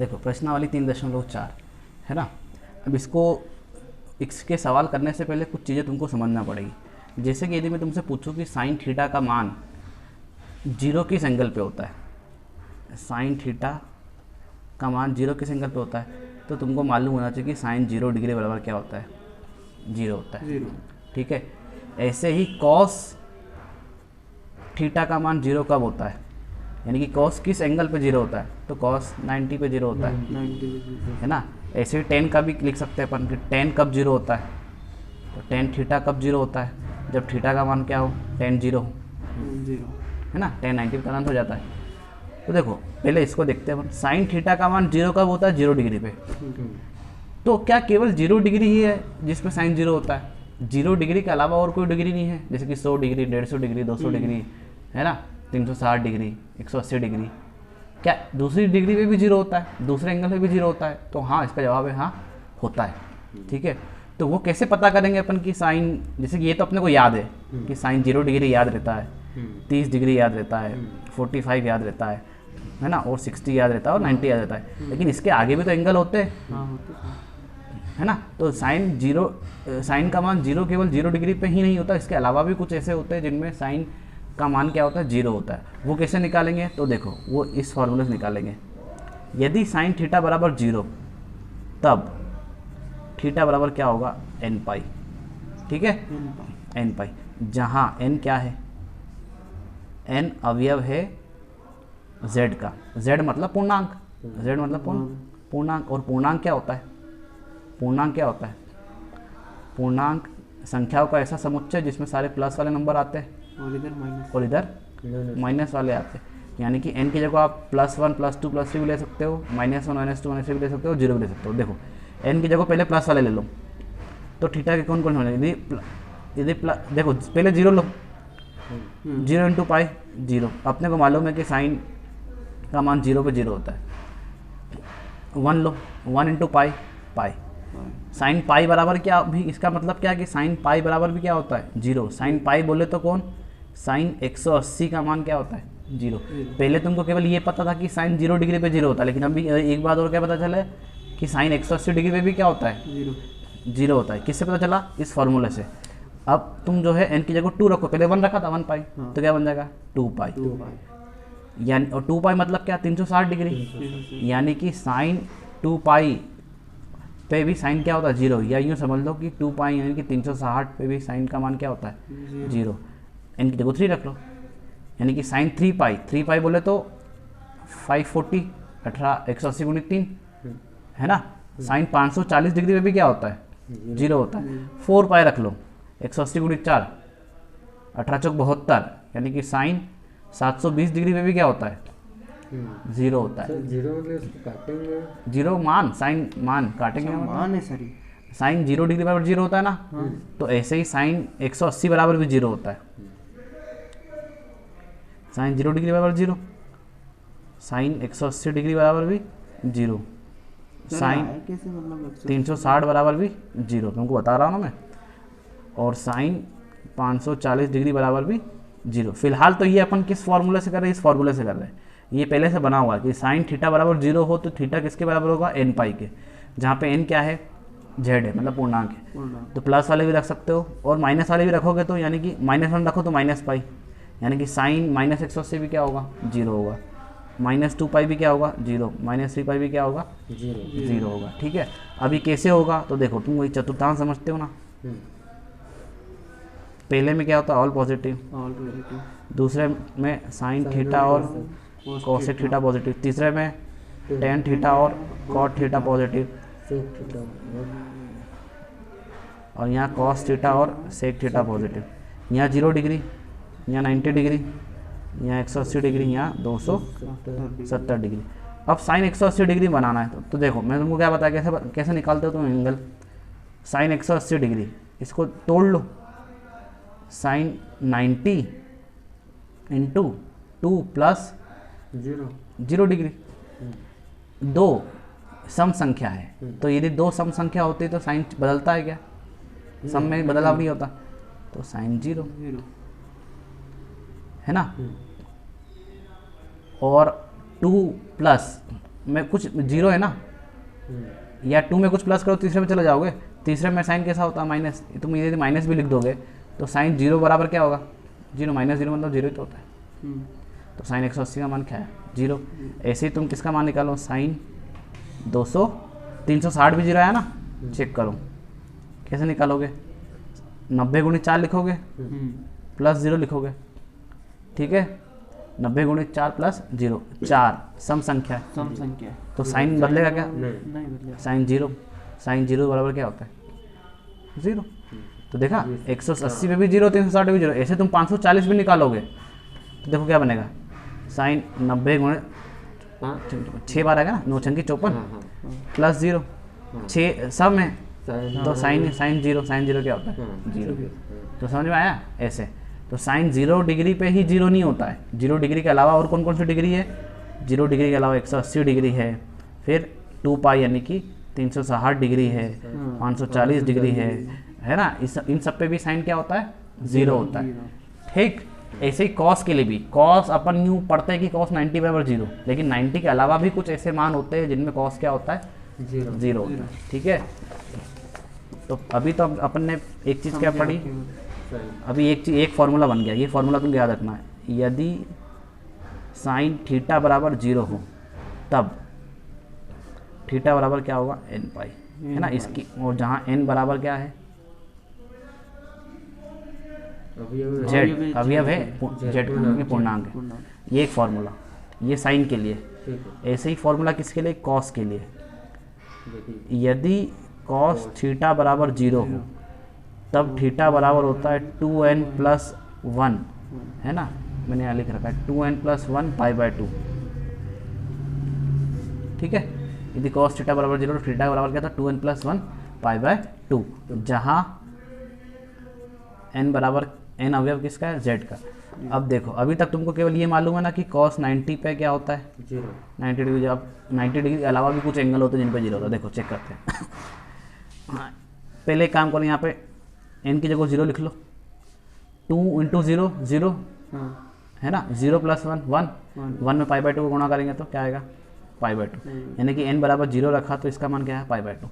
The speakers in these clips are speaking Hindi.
देखो प्रश्नावली 3.4 है ना। अब इसके सवाल करने से पहले कुछ चीज़ें तुमको समझना पड़ेगी। जैसे कि यदि मैं तुमसे पूछूं कि साइन थीटा का मान 0 किस एंगल पे होता है, साइन थीटा का मान 0 किस एंगल पे होता है, तो तुमको मालूम होना चाहिए कि साइन 0 डिग्री बराबर क्या होता है, 0 होता है। ठीक है। ऐसे ही कॉस थीटा का मान 0 कब होता है, यानी कि कॉस किस एंगल पे 0 होता है, तो कॉस 90 पे 0 होता है ना। ऐसे ही टेन का भी लिख सकते हैं अपन कि टेन कब 0 होता है, तो टेन थीटा कब 0 होता है, जब थीटा का मान क्या हो, टेन 0 हो, है ना। टेन 90 पे तुरंत हो जाता है। तो देखो पहले इसको देखते हैं अपन, साइन थीटा का मान 0 कब होता है, 0 डिग्री पे। तो क्या केवल 0 डिग्री ही है जिसमें साइन 0 होता है, 0 डिग्री के अलावा और कोई डिग्री नहीं है, जैसे कि 100 डिग्री, 150 डिग्री, 200 डिग्री, है ना, 360 डिग्री, 180 डिग्री, क्या दूसरी डिग्री पे भी 0 होता है, दूसरे एंगल पे भी 0 होता है? तो हाँ, इसका जवाब है हाँ, होता है। ठीक है। तो वो कैसे पता करेंगे अपन कि साइन, जैसे कि ये तो अपने को याद है कि साइन 0 डिग्री याद रहता है, 30 डिग्री याद रहता है, 45 याद रहता है ना, और 60 याद रहता है, और 90 याद रहता है। लेकिन इसके आगे भी तो एंगल होते हैं, है ना। तो साइन का मान 0 केवल 0 डिग्री पे ही नहीं होता, इसके अलावा भी कुछ ऐसे होते हैं जिनमें साइन का मान क्या होता है, 0 होता है। वो कैसे निकालेंगे, तो देखो वो इस फॉर्मूले से निकालेंगे। यदि साइन थीटा बराबर 0, तब थीटा बराबर क्या होगा, एन पाई। ठीक है, एन पाई, जहाँ एन क्या है, एन अवयव है z का, z मतलब पूर्णांक, z मतलब पूर्णांक, और पूर्णांक क्या होता है, पूर्णांक क्या होता है, पूर्णांक संख्याओं का ऐसा समुच्चय जिसमें सारे प्लस वाले नंबर आते हैं और इधर माइनस वाले आते हैं। यानी कि n की जगह आप +1 +2 +3 भी ले सकते हो, -1 -2 -3 भी ले सकते हो, 0 भी ले सकते हो। देखो n की जगह पहले प्लस वाले ले लो, तो थीटा के कौन कौन होने, यदि देखो पहले 0 लो, 0 इंटू पाई 0। अपने को मालूम है कि साइन का मान 0 पे 0 होता है। 1 लो, 1 इंटू पाई पाई, साइन पाई बराबर क्या, भी इसका मतलब क्या है कि साइन पाई बराबर भी क्या होता है, 0। साइन पाई बोले तो कौन, साइन 180 का मान क्या होता है, 0। पहले तुमको केवल ये पता था कि साइन 0 डिग्री पे 0 होता है, लेकिन अभी एक बात और क्या पता चला है कि साइन 180 डिग्री पे भी क्या होता है, 0 होता है। किससे पता चला, इस फॉर्मूले से। अब तुम जो है n की जगह 2 रखो, पहले 1 रखा था, 1 पाई, तो क्या बन जाएगा, 2 पाई। यानी और 2 पाई मतलब क्या, 360 डिग्री। यानी कि साइन 2 पाई पे भी साइन क्या होता है, 0। या यूँ समझ लो कि 2 पाई यानी कि 360 पे भी साइन का मान क्या होता है, 0। n की जगह 3 रख लो, यानी कि साइन 3 पाई, 3 पाई बोले तो 540, 180 गुणित 3, है ना। साइन 540 डिग्री पे भी क्या होता है, 0 होता है। 4 पाई रख लो, 180 गुणित 4, 18 चौक 72, यानी कि साइन 720 डिग्री पे भी क्या होता है, 0 होता है। 0 मतलब इसको काटेंगे, 0 मान, साइन मान काटेंगे, मान है सर, साइन 0 डिग्री बराबर 0 होता है ना, तो ऐसे ही साइन 180 बराबर भी 0 होता है। साइन 0 डिग्री बराबर 0, साइन 180 डिग्री बराबर भी 0, साइन कैसे मतलब 360 बराबर भी 0, तुमको बता रहा हूँ ना मैं, और साइन 540 डिग्री बराबर भी 0। फिलहाल तो ये अपन किस फॉर्मूले से कर रहे हैं, इस फॉर्मूले से कर रहे हैं। ये पहले से बना हुआ है कि साइन थीटा बराबर 0 हो तो थीटा किसके बराबर होगा, n पाई के, जहाँ पे n क्या है, z है, मतलब पूर्णांक है। तो प्लस वाले भी रख सकते हो, और माइनस वाले भी रखोगे तो यानी कि -1 रखो तो माइनस पाई, यानी कि साइन -180 भी क्या होगा, 0 होगा। -2 पाई भी क्या होगा, 0। -3 पाई भी क्या होगा, 0 होगा। ठीक है। अभी कैसे होगा, तो देखो तुम वही चतुर्थांश समझते हो ना, पहले में क्या होता है, ऑल पॉजिटिव, दूसरे में साइन थीटा और कोसेक थीटा पॉजिटिव, तीसरे में टेन थीटा और कॉट थीटा पॉजिटिव, और यहाँ कॉस थीटा और सेक थीटा पॉजिटिव। यहाँ 0 डिग्री, यहाँ 90 डिग्री, यहाँ 180 डिग्री, यहाँ 270 डिग्री। अब साइन 180 डिग्री बनाना है तो देखो मैं तुमको क्या बताया, कैसे निकालते हो तुम एंगल। साइन 180 डिग्री, इसको तोड़ लो, साइन 90 इंटू 2 प्लस 0 डिग्री। 2 सम संख्या है, तो यदि 2 सम संख्या होती है तो साइन बदलता है क्या, सम में बदलाव नहीं होता, तो साइन 0, है ना। और 2 प्लस में कुछ जीरो है ना, या 2 में कुछ प्लस करो तीसरे में चले जाओगे, तीसरे में साइन कैसा होता है माइनस, तुम यदि माइनस भी लिख दोगे तो साइन 0 बराबर क्या होगा, 0 माइनस 0 मतलब 0 ही तो होता है। तो साइन 180 का मान क्या है, 0। ऐसे ही तुम किसका मान निकालो, साइन 200, 360 भी 0 आया ना, चेक करो कैसे निकालोगे, 90 गुणित 4 लिखोगे प्लस 0 लिखोगे, ठीक है, 90 गुणित 4 प्लस 0, 4 सम संख्या है, सम संख्या। तो साइन बदलेगा क्या, नहीं बदलेगा। साइन 0, साइन 0 बराबर क्या होता है, 0। तो देखा 180 पे भी 0, 360 पे भी 0, ऐसे तुम 540 भी निकालोगे तो देखो क्या बनेगा, साइन 90 गुणित 6 बार आएगा ना, 9 छंकी 54 प्लस 0, 6 सब में, तो साइन 0, साइन 0 क्या होता है, 0। तो समझ में आया ऐसे। तो साइन 0 डिग्री पे ही 0 नहीं होता है, 0 डिग्री के अलावा और कौन कौन सी डिग्री है, 0 डिग्री के अलावा 180 डिग्री है, फिर 2 पाई यानी कि 360 डिग्री है, 540 डिग्री है ना, इन सब पे भी साइन क्या होता है, 0 होता है, ठीक। ऐसे ही कॉस के लिए भी, कॉस अपन यूँ पढ़ते हैं कि कॉस 90 बराबर 0, लेकिन 90 के अलावा भी कुछ ऐसे मान होते हैं जिनमें कॉस क्या होता है, 0 होता है, ठीक है। तो अभी तो अपन ने एक चीज़ क्या पढ़ी, अभी एक फार्मूला बन गया, ये फार्मूला तुमको याद रखना है, यदि साइन थीटा बराबर 0 हो तब थीटा बराबर क्या होगा, n पाई, है ना इसकी, और जहाँ n बराबर क्या है, जेड अवयव है, जेड का पूर्णांक है, ये एक फार्मूला, ये साइन के लिए। ऐसे ही फार्मूला किसके लिए, कॉस के लिए, यदि कॉस थीटा बराबर 0 हो तब थीटा बराबर होता है 2n प्लस 1, है ना, मैंने यहाँ लिख रखा है 2n प्लस 1 पाई बाय 2, ठीक है। यदि कॉस थीटा बराबर 0 तो थीटा बराबर क्या था, 2n प्लस 1 पाई बाय 2, जहाँ n बराबर, n अवयव किसका है, z का। अब देखो अभी तक तुमको केवल ये मालूम है ना कि cos 90 पे क्या होता है, 90 डिग्री, जब 90 डिग्री के अलावा भी कुछ एंगल होते हैं जिन पे 0 होता है, देखो चेक करते हैं। हाँ, पहले एक काम करो, यहाँ पे n की जगह 0 लिख लो, 2 इंटू 0 0, है ना, 0 प्लस 1 1 में पाई बाय 2 को गुणा करेंगे तो क्या आएगा, पाई बाय 2, यानी कि n बराबर 0 रखा तो इसका मान क्या है, पाई बाय 2,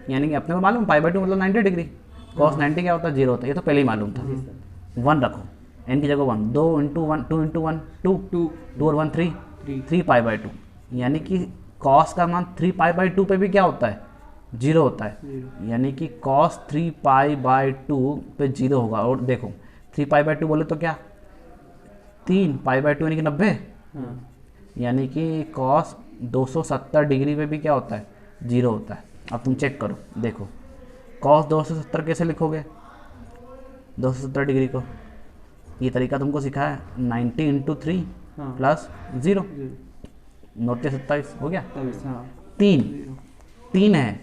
यानी कि अपने को मालूम पाई बाय 2 मतलब 90 डिग्री, कॉस 90 क्या होता है, 0 होता है, ये तो पहले ही मालूम था। 1 रखो, n की जगह 1, 2 इंटू 1 2 इंटू 1 2 और 1 3 पाई बाय 2, यानी कि कॉस का मान 3 पाई बाय 2 पे भी क्या होता है, 0 होता है, यानी कि कॉस 3 पाई बाय 2 पे 0 होगा। और देखो 3 पाई बाय 2 बोले तो क्या, 3 पाई बाय 2 यानी कि 90, यानी कि कॉस 270 डिग्री पे भी क्या होता है, 0 होता है। अब तुम चेक करो, देखो कॉस 270 कैसे लिखोगे, 270 डिग्री को, ये तरीका तुमको सिखाया है, 90 इंटू 3 प्लस 0, 27 हो गया। 3 है,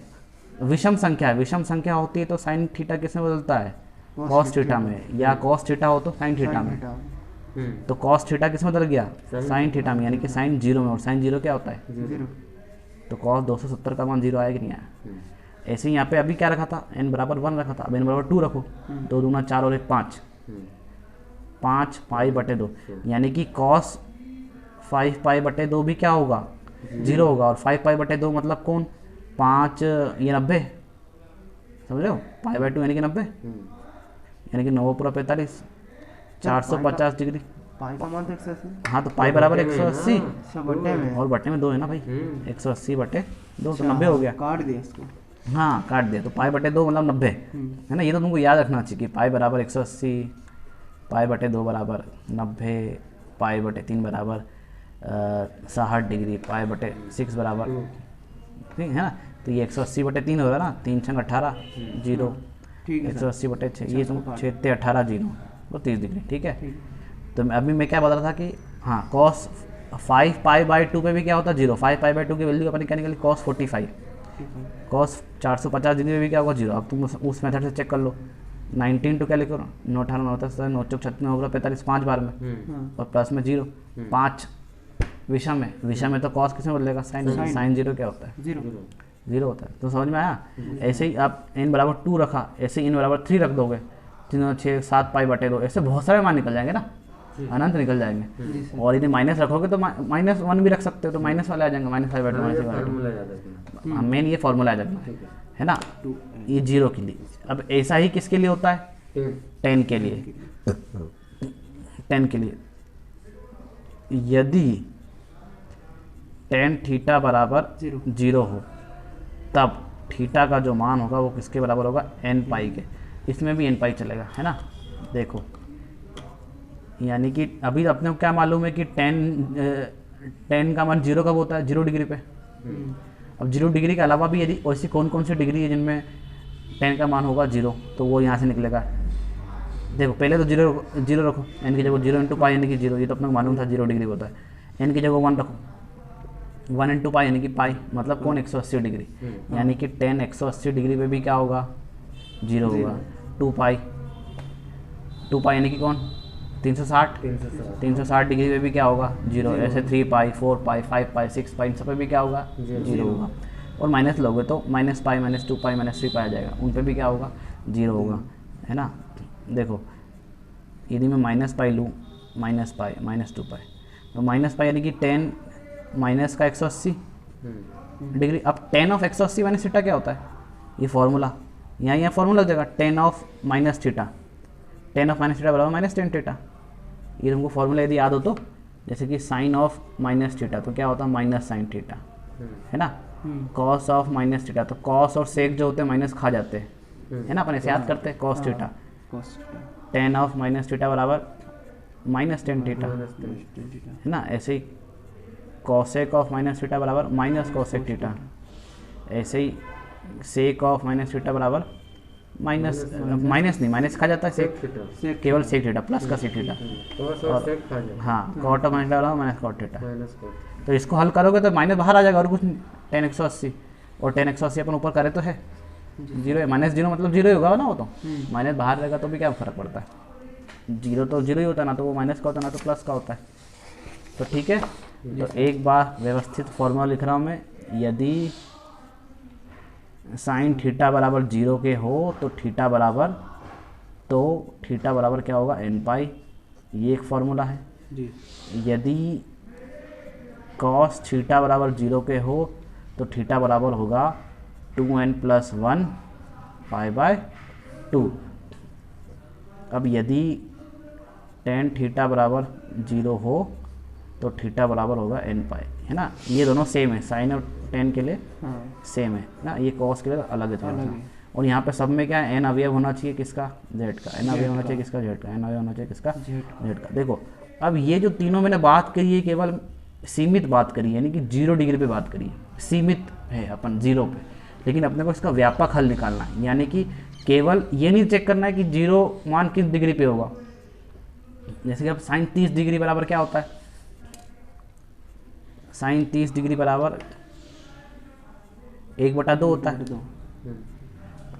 विषम संख्या है, विषम संख्या होती है तो साइन थीटा किस में बदलता है, कॉस थीटा में, या कॉस थीटा हो तो साइन थीटा में, तो कॉस थीटा किस में बदल गया, साइन थीटा में, यानी कि साइन 0 में, और साइन 0 क्या होता है, 0, तो कॉस 270 का मान 0 आया कि नहीं आया। ऐसे ही यहाँ पे अभी क्या रखा था, n बराबर 1 रखा था, अब n बराबर 2 रखो, 2 दूना 4 और 1 5, 5 पाई बटे 2, यानी कि कॉस 5 पाई बटे 2 भी क्या होगा, 0 होगा, और 5 पाई बटे 2 मतलब कौन, 5 ये 90, समझ रहे हो, पाई बाय 2 यानी कि 90, यानी कि 9 पूरा 45, 450 डिग्री, पाई का मान 180, हाँ तो पाई बराबर 180 बटे में, और बटे में 2 है ना भाई, 180 बटे 2 तो 90 हो गया, काट दिया इसको, हाँ काट दिया, तो पाई बटे 2 मतलब 90, है ना, ये तो तुमको याद रखना चाहिए कि पाई बराबर 180, पाई बटे 2 बराबर 90, पाई बटे 3 बराबर 60 डिग्री, पाई बटे 6 बराबर, ठीक है ना, तो ये 180 बटे 3 होगा ना, 3 छंग 18 0, 180 बटे 6, ये तुम 6 18 0 और 30 डिग्री, ठीक है। तो अभी मैं क्या बता रहा था कि हाँ कॉस 5 पाई बाय 2 पे भी क्या होता है, 0, 5 पाई बाय 2 की वैल्यू अपनी क्या निकली, कॉस 45, कॉस 450 डिग्री में भी क्या होगा, 0। अब तुम उस मेथड से चेक कर लो, 19 तो क्या लिखो, 9 18 9 10 9 चौक 36 होगा 45, 5 बार में, और प्लस में 0, 5 विषम है, विषम में तो कॉस किस में बदलेगा, साइन 0 क्या होता है, 0 होता है। तो समझ में आया। ऐसे ही आप n बराबर 2 रखा, ऐसे ही n बराबर 3 रख दोगे, 3 6 7 पाई बटे 2, ऐसे बहुत सारे मान निकल जाएंगे ना, अनंत निकल जाएंगे। और यदि माइनस रखोगे तो -1 भी रख सकते हो, तो माइनस वाले आ जाएंगे, -5/2 -5/2। हाँ, मेन ये फॉर्मूला आ जाएगा, है ना। ये 0 के लिए। अब ऐसा ही किसके लिए होता है? 10 के लिए। 10 के लिए यदि tan थीटा बराबर 0 हो, तब थीटा का जो मान होगा वो किसके बराबर होगा? n पाई के। इसमें भी n पाई चलेगा, है ना। देखो, यानी कि अभी अपने को क्या मालूम है कि tan का मान 0 कब होता है? 0 डिग्री पे। अब 0 डिग्री के अलावा भी यदि ऐसी कौन कौन सी डिग्री है जिनमें tan का मान होगा 0, तो वो यहाँ से निकलेगा। देखो, पहले तो 0 रखो, n की जगह 0 इंटू पाई यानी कि 0, ये तो अपने को मालूम था 0 डिग्री होता है। n की जगह 1 रखो, 1 इंटू पाई यानी कि पाई, मतलब कौन? 180 डिग्री, यानी कि tan 180 डिग्री पे भी क्या होगा? 0 होगा। 2 पाई यानी कि कौन? 360 डिग्री पे भी क्या होगा? 0। ऐसे 3 पाई, 4 पाई, 5 पाई, 6 पाई, इन सब पे भी क्या होगा? 0 होगा। और माइनस लोगे तो -पाई, -2 पाई, -3 पाई आ जाएगा, उन पे भी क्या होगा? 0 होगा, है ना। देखो, यदि मैं -पाई लूँ, -पाई, -2 पाई, तो -पाई यानी कि tan माइनस का 180 डिग्री। अब tan ऑफ 180 माइनस थीटा क्या होता है? ये फॉर्मूला, यहाँ फॉर्मूला लग जाएगा, tan of minus theta, tan of minus theta बराबर -tan थीटा। ये तुमको फॉर्मूला यदि याद हो तो, जैसे कि साइन ऑफ माइनस थीटा तो क्या होता है? माइनस साइन थीटा, है ना। कॉस ऑफ माइनस थीटा, तो कॉस और सेक जो होते हैं माइनस खा जाते हैं, है ना, अपन ऐसे याद करते हैं, cos theta. tan of minus theta बराबर -tan थीटा, है ना। ऐसे ही कॉसेक ऑफ माइनस थीटा बराबर माइनस कॉसेक थीटा। ऐसे ही सेक ऑफ माइनस थीटा बराबर माइनस खा जाता है सेक, केवल सेक थीटा, प्लस का सेक थीटा। हाँ, कॉट ऑफ माइनस थीटा बराबर माइनस कॉट थीटा। तो इसको हल करोगे तो माइनस बाहर आ जाएगा, और कुछ नहीं, tan 180, और tan 180 अपन ऊपर करे तो है 0 है, -0 मतलब 0 ही होगा ना। वो तो माइनस बाहर रहेगा तो भी क्या फ़र्क पड़ता है? 0 तो 0 ही होता है ना, तो वो माइनस का होता है ना, तो प्लस का होता है। तो ठीक है, तो एक बार व्यवस्थित फॉर्मूला लिख रहा हूँ मैं। यदि साइन थीटा बराबर 0 के हो तो थीटा बराबर क्या होगा? n पाई। ये एक फॉर्मूला है जी। यदि कॉस थीटा बराबर 0 के हो तो थीटा बराबर होगा 2n + 1 π/2। अब यदि tan थीटा बराबर 0 हो तो थीटा बराबर होगा n पाई, है ना। ये दोनों सेम है, साइन और tan के लिए सेम है ना। ये कॉस के लिए अलग है थोड़ा सा। और यहाँ पे सब में क्या है? n अवयव होना चाहिए किसका? z का। n अवयव होना चाहिए किसका? z का। n अवयव होना चाहिए किसका? z का। देखो, अब ये जो तीनों मैंने बात करी है केवल सीमित बात करी है, यानी कि 0 डिग्री पे बात करी है, सीमित है अपन 0 पे। लेकिन अपने को इसका व्यापक हल निकालना है, यानी कि केवल ये नहीं चेक करना है कि 0 मान किस डिग्री पे होगा। जैसे कि अब साइन 30 डिग्री बराबर क्या होता है? साइन 30 डिग्री बराबर 1/2 होता है।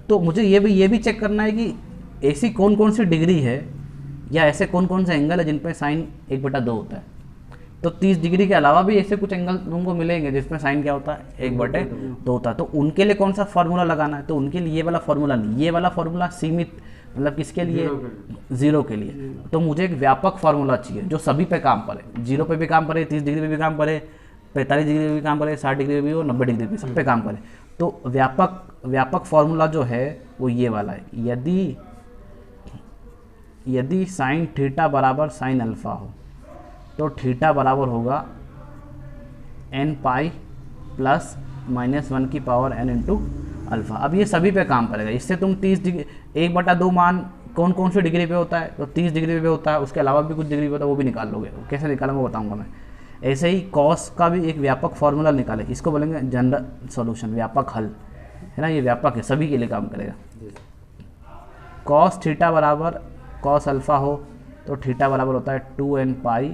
तो मुझे ये भी चेक करना है कि ऐसी कौन कौन सी डिग्री है या ऐसे कौन कौन से एंगल है जिन पे साइन 1/2 होता है। तो 30 डिग्री के अलावा भी ऐसे कुछ एंगल तुमको मिलेंगे जिसमें साइन क्या होता है? 1/2 होता है। तो उनके लिए कौन सा फॉर्मूला लगाना है? तो उनके लिए ये वाला फॉर्मूला नहीं, ये वाला फॉर्मूला सीमित, मतलब किसके लिए? 0 के लिए। तो मुझे एक व्यापक फार्मूला चाहिए जो सभी पे काम करे, 0 पे भी काम करे, 30 डिग्री पे भी काम करे, 45 डिग्री पे भी काम करे, 60 डिग्री पे भी और 90 डिग्री पे, सब पे काम करे। तो व्यापक फार्मूला जो है वो ये वाला है। यदि साइन थीटा बराबर साइन अल्फा हो तो थीटा बराबर होगा n पाई प्लस -1 की पावर n इंटू अल्फ़ा। अब ये सभी पे काम करेगा। इससे तुम 30 डिग्री 1/2 मान कौन कौन सी डिग्री पे होता है? तो 30 डिग्री पे होता है, उसके अलावा भी कुछ डिग्री पे होता है, वो भी निकाल लोगे। कैसे निकालूंगा वो बताऊंगा मैं। ऐसे ही कॉस का भी एक व्यापक फार्मूला निकाले, इसको बोलेंगे जनरल सॉल्यूशन, व्यापक हल, है ना। ये व्यापक है, सभी के लिए काम करेगा। कॉस थीटा बराबर कॉस अल्फ़ा हो तो थीटा बराबर होता है 2n pi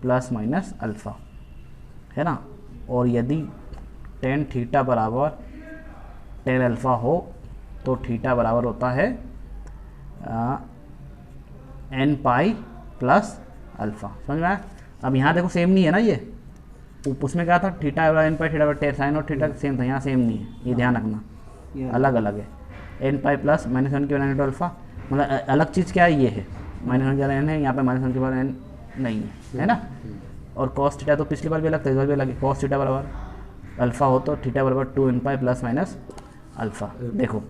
plus minus alpha, है ना। और यदि tan थीटा बराबर tan अल्फ़ा हो तो थीटा बराबर होता है n पाई प्लस अल्फ़ा। समझ में आया? अब यहाँ देखो सेम नहीं है ना, ये उसमें क्या था? थीटा n पाई थीटा बराबर साइन और थीटा सेम था, यहाँ सेम नहीं है, ये ध्यान रखना, अलग अलग है। n पाई प्लस -1 की वैल्यू अल्फ़ा, मतलब अलग चीज़ क्या है? ये है -1 की वैल्यू n है, यहाँ पे -1 की वैल्यू n नहीं है ना। और कॉस थीटा तो पिछली बार भी अलग था, इस बार भी अलग है। कॉस थीटा बराबर अल्फ़ा हो तो थीटा बराबर 2n pi plus minus alpha. देखो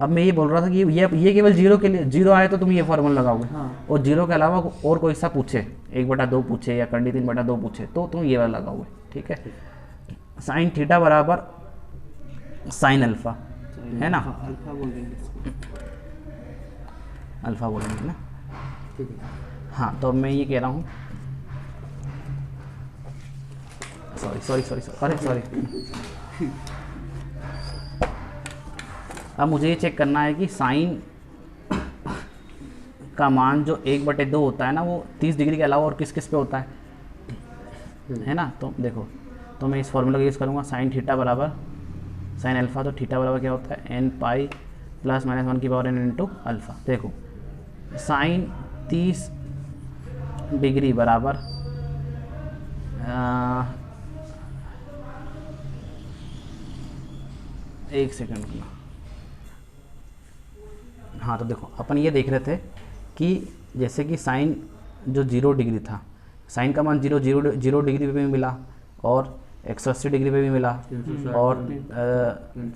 अब मैं ये बोल रहा था कि ये केवल जीरो के लिए, जीरो आए तो तुम ये फॉर्मूला लगाओगे। हाँ। और जीरो के अलावा और कोई सा पूछे 1/2 पूछे या कंडी 3/2 पूछे तो तुम ये वाला लगाओगे। ठीक है, साइन थीटा बराबर साइन अल्फ़ा है ना, अल्फा बोल देंगे इसको। अल्फ़ा बोलेंगे ना। ठीक है। हाँ तो अब मैं ये कह रहा हूँ, सॉरी अरे सॉरी। अब मुझे ये चेक करना है कि साइन का मान जो 1/2 होता है ना वो 30 डिग्री के अलावा और किस किस पे होता है ना। तो देखो, तो मैं इस फॉर्मूला का यूज़ करूँगा, साइन थीटा बराबर साइन अल्फ़ा, तो थीटा बराबर क्या होता है n पाई प्लस माइनस 1 की पावर n इंटू अल्फ़ा। देखो साइन 30 डिग्री बराबर एक सेकंड रुकना। हाँ तो देखो अपन ये देख रहे थे कि जैसे कि साइन जो 0 डिग्री था, साइन का मान 0 डिग्री पे भी मिला और 180 डिग्री पे भी मिला और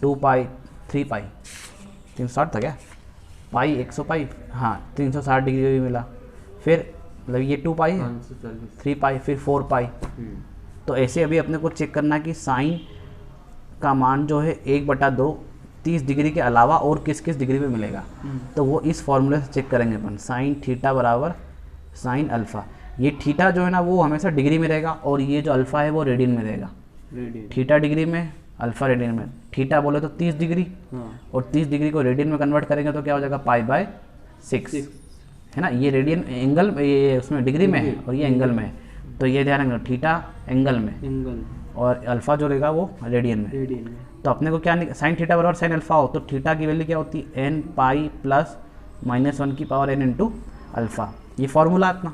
2 पाई 3 पाई 360 था क्या, पाई 100 पाई, हाँ 360 डिग्री पे भी मिला। फिर मतलब ये 2 पाई 3 पाई फिर 4 पाई। तो ऐसे अभी अपने को चेक करना है कि साइन का मान जो है 1/2 30 डिग्री के अलावा और किस किस डिग्री पे मिलेगा। तो वो इस फॉर्मूले से चेक करेंगे अपन, साइन थीटा बराबर साइन अल्फ़ा। ये थीटा जो है ना वो हमेशा डिग्री में रहेगा और ये जो अल्फ़ा है वो रेडियन में रहेगा। थीटा डिग्री में, अल्फ़ा रेडियन में। थीटा बोले तो 30 डिग्री और 30 डिग्री को रेडियन में कन्वर्ट करेंगे तो क्या हो जाएगा π/6 है ना। ये रेडियन एंगल, ये उसमें डिग्री में है और ये एंगल में है। तो ये ध्यान रखना, थीटा एंगल में और अल्फ़ा जो रहेगा वो रेडियन में। तो अपने को क्या साइन थीटा बराबर साइन अल्फ़ा हो तो थीटा की वैल्यू क्या होती है n पाई प्लस माइनस 1 की पावर n इंटू अल्फ़ा। ये फार्मूला अपना।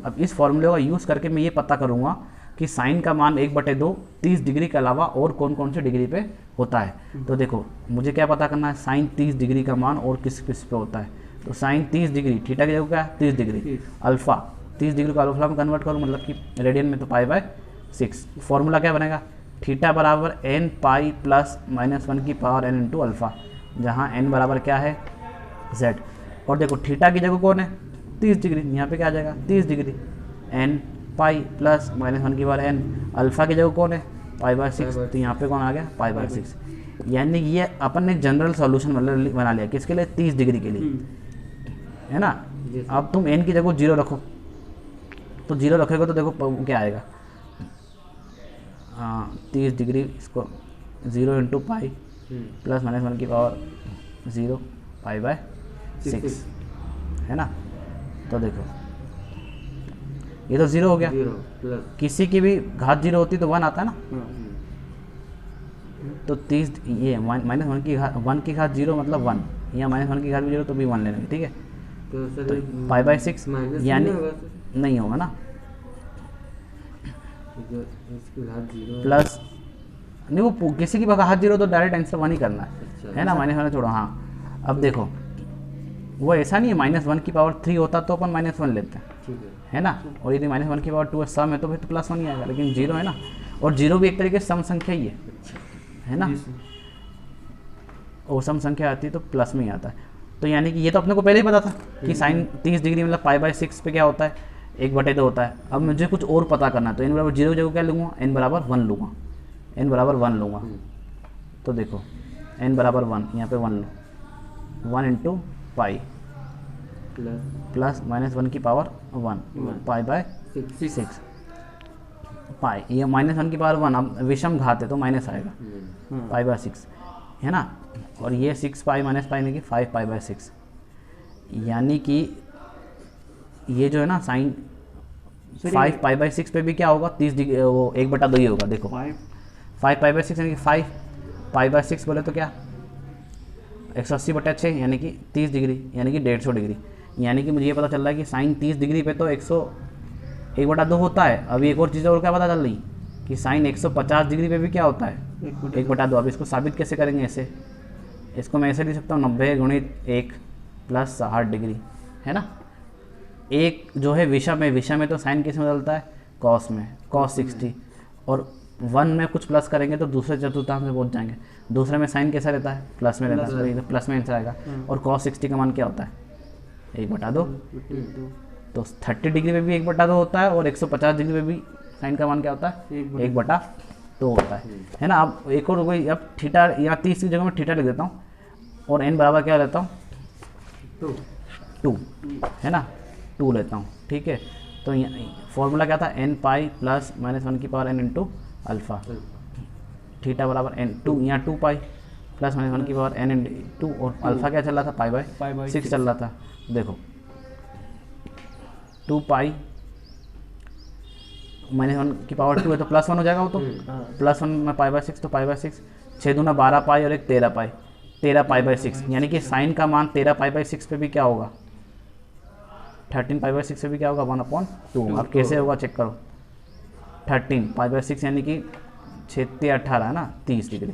अब इस फार्मूले का यूज़ करके मैं ये पता करूँगा कि साइन का मान 1/2 30 डिग्री के अलावा और कौन कौन से डिग्री पे होता है। तो देखो मुझे क्या पता करना है, साइन 30 डिग्री का मान और किस किस पे होता है। तो साइन 30 डिग्री, थीटा की जगह क्या है 30 डिग्री, अल्फ़ा 30 डिग्री को अल्फ़ा में कन्वर्ट करूँ मतलब कि रेडियन में, तो π/6। फॉर्मूला क्या बनेगा, थीटा बराबर n पाई प्लस माइनस 1 की पावर n इंटू अल्फ़ा, जहाँ n बराबर क्या है z। और देखो थीटा की जगह कौन है 30 डिग्री, यहाँ पे क्या आ जाएगा 30 degree, n pi plus minus 1 की पावर n। अल्फ़ा की जगह कौन है π/6, तो यहाँ पे कौन आ गया π/6। यानी ये अपन ने जनरल सॉल्यूशन बना लिया किसके लिए, 30 डिग्री के लिए, है ना। अब तुम n की जगह 0 रखो, तो 0 रखोगे तो देखो क्या आएगा, 30 डिग्री, इसको 0 इंटू पाई प्लस माइनस 1 की पावर 0 π/6 है ना। तो देखो ये तो 0 हो गया, किसी की भी घात 0 होती तो 1 आता है ना। तो 30 ये माइनस 1 की घात 0 मतलब 1, या माइनस 1 की घात 0 तो भी 1 लेंगे, ठीक है। तो π/6 यानी नहीं होगा ना, प्लस नहीं, वो किसी की घात 0 तो डायरेक्ट आंसर 1 ही करना है ना, माइनस 1 छोड़ो। हाँ अब देखो वो ऐसा नहीं है, -1 की पावर 3 होता तो अपन -1 लेते हैं, है ना। और यदि -1 की पावर 2 है सम है तो फिर तो +1 ही आएगा, लेकिन 0 है ना। और 0 भी एक तरीके से सम संख्या ही है ना, और सम संख्या आती है तो प्लस में ही आता है। तो यानी कि ये तो अपने को पहले ही पता था कि साइन 30 डिग्री मतलब π/6 पे क्या होता है 1/2 होता है। अब मुझे कुछ और पता करना है, तो n बराबर 0 की जगह क्या लूँगा, n बराबर 1 लूँगा, n बराबर 1 लूँगा। तो देखो n बराबर 1, यहाँ पे 1 लो, 1 इंटू पाई प्लस माइनस 1 की पावर 1 π/6 पाई, ये -1 की पावर 1, अब विषम घात है तो माइनस आएगा π/6 है ना। और ये 6 पाई माइनस पाई में कि 5 π/6, यानी कि ये जो है ना साइन 5 π/6 पे भी क्या होगा 30 डिग्री, वो 1/2 ही होगा। देखो 5 π/6 यानी कि 5 π/6 बोले तो क्या 180/6 यानी कि 30 डिग्री, यानी कि 150 डिग्री। यानी कि मुझे ये पता चल रहा है कि साइन 30 डिग्री पे तो 1/2 होता है। अभी एक और चीज़ और क्या पता चल रही कि साइन 150 डिग्री पे भी क्या होता है 1/2। अब इसको साबित कैसे करेंगे, ऐसे इसको मैं ऐसे लिख सकता हूँ 90 × 1 + 60 डिग्री, है ना। एक जो है विषम में तो साइन किस में बदलता है, कॉस में, cos 60, और 1 में कुछ प्लस करेंगे तो दूसरे चतुर्थांश में पहुंच जाएंगे, दूसरे में साइन कैसा रहता है, प्लस में रहता है, तो प्लस में आंसर आएगा। और cos 60 का मान क्या होता है, 1/2। तो 30 डिग्री में भी 1/2 होता है, और 150 डिग्री में भी साइन का मान क्या होता है, 1/2 होता है ना। अब एक और कोई, अब थीटा या 30 की जगह मैं थीटा लिख देता हूँ, और n बराबर क्या लेता हूँ, 2 है ना, 2 लेता हूँ, ठीक है। तो फॉर्मूला क्या था, n पाई प्लस -1 की power n into alpha, theta बराबर n 2, यहाँ 2 पाई प्लस -1 की पावर n इंटू, और अल्फ़ा क्या चल रहा था, पाई बाई 6 चल रहा था। देखो 2 पाई -1 की पावर 2 है तो +1 हो जाएगा वो, तो +1 में पाई/6, तो पाई/6, 6 दूना 12 पाई और एक 13 पाई, 13 पाई/6, यानी कि साइन का मान 13 पाई/6 पे भी क्या होगा, 13 पाई/6 पे भी क्या होगा, 1/2। अब कैसे होगा चेक करो, 13 पाई/6 यानी कि 6 18 है ना, 30 डिग्री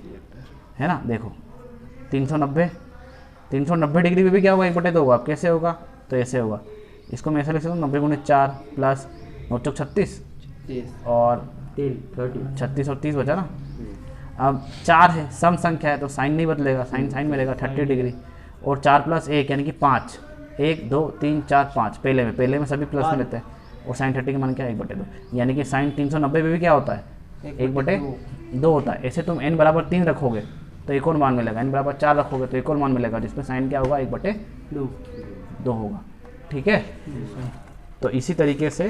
है ना। देखो 390 डिग्री पे भी क्या होगा, 1/2 होगा। अब कैसे होगा, तो ऐसे होगा, इसको मैं ऐसे लिख सकता हूँ, 90 × 4 प्लस 9 चौक 36 और 36 और 30 बचा ना। अब 4 है, सम संख्या है तो साइन नहीं बदलेगा, साइन में रहेगा 30 डिग्री, और 4 + 1 यानी कि 5, 1 2 3 4 5, पहले में सभी प्लस में लेते हैं, और साइन 30 का मान क्या है, 1/2, यानी कि साइन 390 पे भी क्या होता है, 1/2 होता है। ऐसे तुम n बराबर 3 रखोगे तो एक और मान मिलेगा, n बराबर 4 रखोगे तो एक और मान मिलेगा, जिसमें साइन क्या होगा, 1/2 होगा, ठीक है। तो इसी तरीके से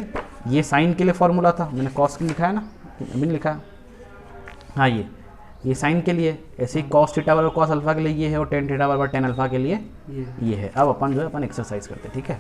ये साइन के लिए फॉर्मूला था, मैंने कॉस के लिखा है ना, अभी नहीं लिखा, हाँ ये साइन के लिए, ऐसे ही cos थीटा बराबर cos अल्फा के लिए ये है, और tan थीटा बराबर tan अल्फा के लिए ये है। अब अपन जो है एक्सरसाइज करते हैं, ठीक है।